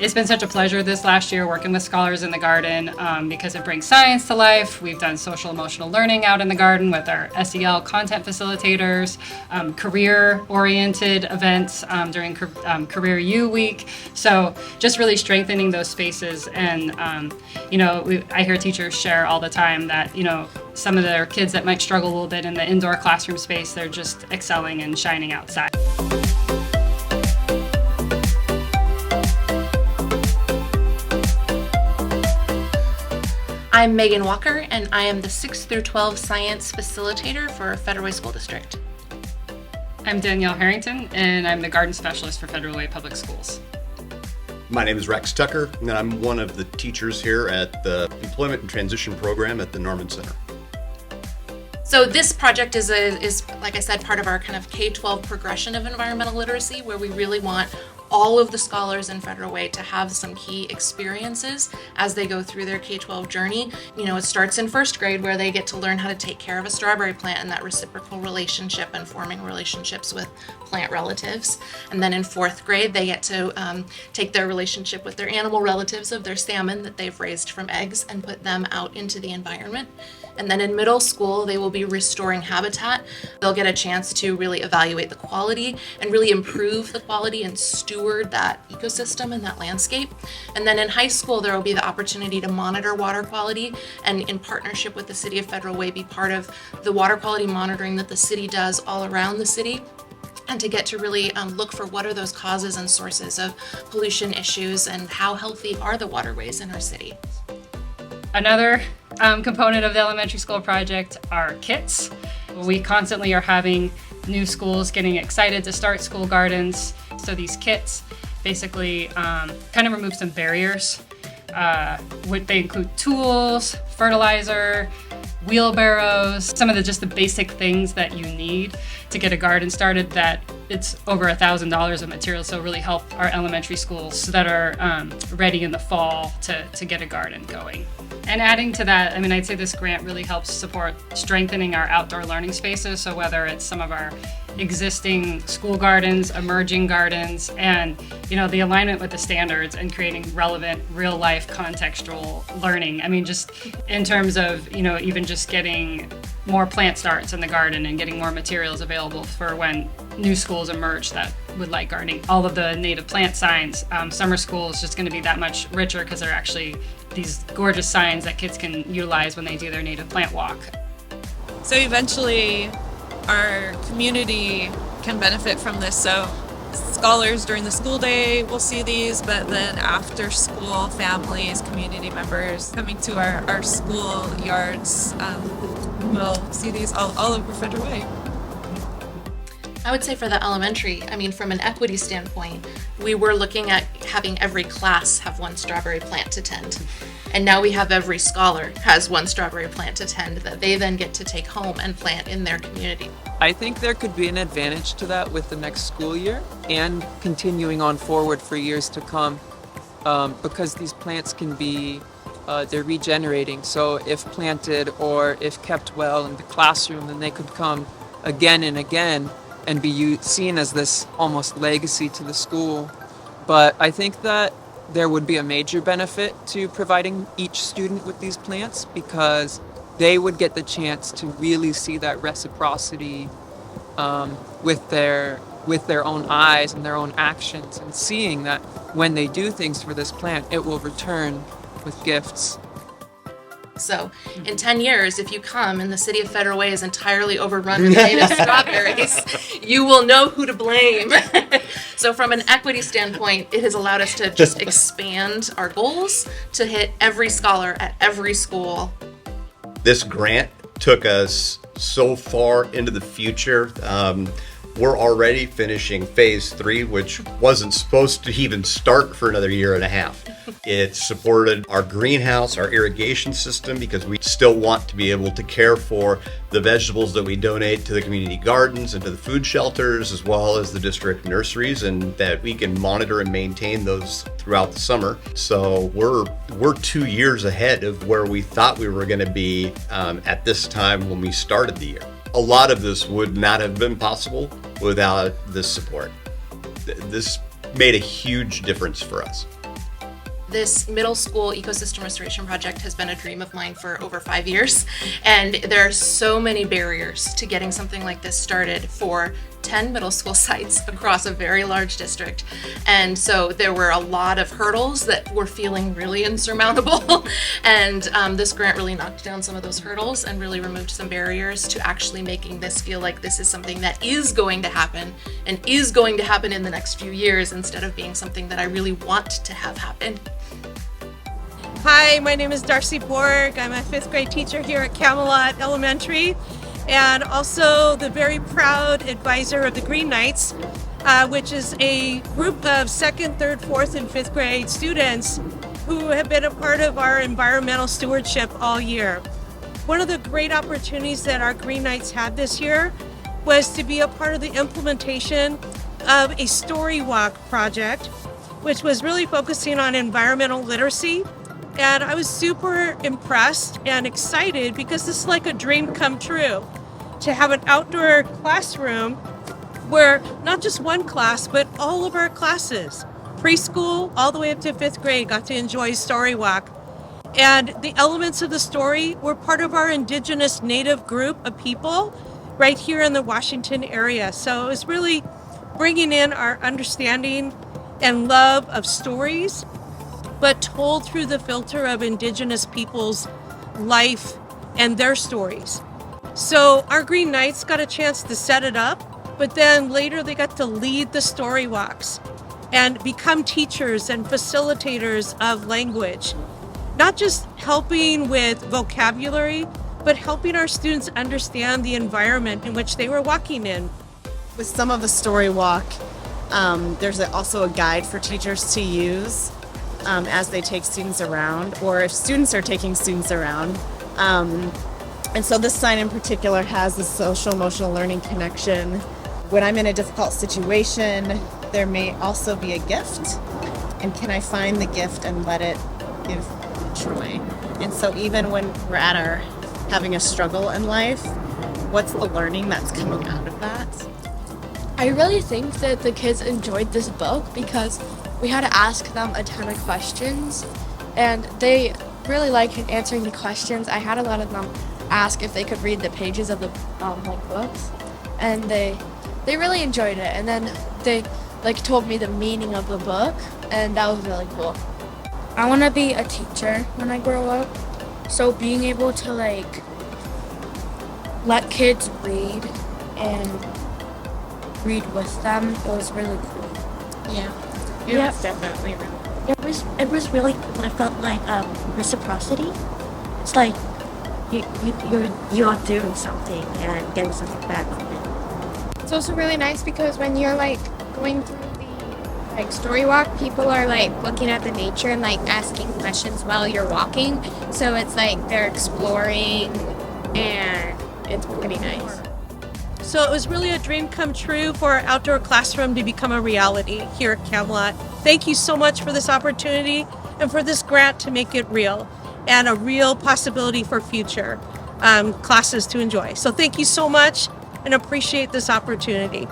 It's been such a pleasure this last year working with Scholars in the Garden because it brings science to life. We've done social emotional learning out in the garden with our SEL content facilitators, career-oriented events during Career U Week. So just really strengthening those spaces. And, I hear teachers share all the time that, some of their kids that might struggle a little bit in the indoor classroom space, they're just excelling and shining outside. I'm Megan Walker, and I am the 6th through 12 Science Facilitator for Federal Way School District. I'm Danielle Harrington, and I'm the Garden Specialist for Federal Way Public Schools. My name is Rex Tucker, and I'm one of the teachers here at the Employment and Transition Program at the Norman Center. So this project is, like I said, part of our kind of K-12 progression of environmental literacy, where we really want all of the scholars in Federal Way to have some key experiences as they go through their K-12 journey. It starts in first grade, where they get to learn how to take care of a strawberry plant and that reciprocal relationship and forming relationships with plant relatives. And then in fourth grade, they get to take their relationship with their animal relatives of their salmon that they've raised from eggs and put them out into the environment. And then in middle school, they will be restoring habitat. They'll get a chance to really evaluate the quality and really improve the quality and steward that ecosystem and that landscape. And then in high school, there will be the opportunity to monitor water quality and, in partnership with the City of Federal Way, be part of the water quality monitoring that the city does all around the city, and to get to really look for what are those causes and sources of pollution issues and how healthy are the waterways in our city. Another component of the elementary school project are kits. We constantly are having new schools getting excited to start school gardens. So these kits basically kind of remove some barriers. They include tools, fertilizer, wheelbarrows, some of the basic things that you need to get a garden started. That it's over $1,000 of materials, so really help our elementary schools that are ready in the fall to get a garden going. And adding to that, I'd say this grant really helps support strengthening our outdoor learning spaces. So whether it's some of our existing school gardens, emerging gardens, and the alignment with the standards and creating relevant, real-life, contextual learning. Just in terms of even just getting more plant starts in the garden and getting more materials available for when new schools emerge that would like gardening. All of the native plant signs. Summer school is just going to be that much richer because they're actually these gorgeous signs that kids can utilize when they do their native plant walk. So eventually our community can benefit from this. So scholars during the school day will see these, but then after school, families, community members coming to our school yards will see these all over Federal Way. I would say for the elementary, from an equity standpoint, we were looking at having every class have one strawberry plant to tend. And now we have every scholar has one strawberry plant to tend that they then get to take home and plant in their community. I think there could be an advantage to that with the next school year and continuing on forward for years to come, because these plants can be they're regenerating. So if planted or if kept well in the classroom, then they could come again and again and be seen as this almost legacy to the school. But I think that there would be a major benefit to providing each student with these plants, because they would get the chance to really see that reciprocity with their own eyes and their own actions, and seeing that when they do things for this plant, it will return with gifts. So in 10 years, if you come and the City of Federal Way is entirely overrun with native strawberries, you will know who to blame. So from an equity standpoint, it has allowed us to just expand our goals to hit every scholar at every school. This grant took us so far into the future. We're already finishing phase 3, which wasn't supposed to even start for another year and a half. It supported our greenhouse, our irrigation system, because we still want to be able to care for the vegetables that we donate to the community gardens and to the food shelters, as well as the district nurseries, and that we can monitor and maintain those throughout the summer. So we're 2 years ahead of where we thought we were going to be at this time when we started the year. A lot of this would not have been possible without this support. This made a huge difference for us. This middle school ecosystem restoration project has been a dream of mine for over 5 years, and there are so many barriers to getting something like this started for 10 middle school sites across a very large district. And so there were a lot of hurdles that were feeling really insurmountable. And this grant really knocked down some of those hurdles and really removed some barriers to actually making this feel like this is something that is going to happen and is going to happen in the next few years, instead of being something that I really want to have happen. Hi, my name is Darcy Borg. I'm a 5th grade teacher here at Camelot Elementary, and also the very proud advisor of the Green Knights, which is a group of 2nd, 3rd, 4th, and 5th grade students who have been a part of our environmental stewardship all year. One of the great opportunities that our Green Knights had this year was to be a part of the implementation of a story walk project, which was really focusing on environmental literacy. And I was super impressed and excited because this is like a dream come true, to have an outdoor classroom where not just one class, but all of our classes, preschool all the way up to 5th grade, got to enjoy Story Walk. And the elements of the story were part of our indigenous native group of people right here in the Washington area. So it was really bringing in our understanding and love of stories, but told through the filter of indigenous people's life and their stories. So our Green Knights got a chance to set it up, but then later they got to lead the story walks and become teachers and facilitators of language. Not just helping with vocabulary, but helping our students understand the environment in which they were walking in. With some of the story walk, there's also a guide for teachers to use as they take students around, or if students are taking students around. And so this sign in particular has the social emotional learning connection. When I'm in a difficult situation, there may also be a gift, and can I find the gift and let it give joy? And so even when we're at our having a struggle in life, what's the learning that's coming out of that? I really think that the kids enjoyed this book because we had to ask them a ton of questions, and they really liked answering the questions. I had a lot of them ask if they could read the pages of the books, and they really enjoyed it. And then they told me the meaning of the book, and that was really cool. I want to be a teacher when I grow up, so being able to let kids read and read with them was really cool. Yeah, it's definitely really. It was really cool. I felt like reciprocity. It's like you are doing something and getting something back from it. It's also really nice because when you're going through the story walk, people are looking at the nature and asking questions while you're walking. So it's they're exploring, and it's pretty nice. So it was really a dream come true for our outdoor classroom to become a reality here at Camelot. Thank you so much for this opportunity and for this grant to make it real and a real possibility for future classes to enjoy. So thank you so much and appreciate this opportunity.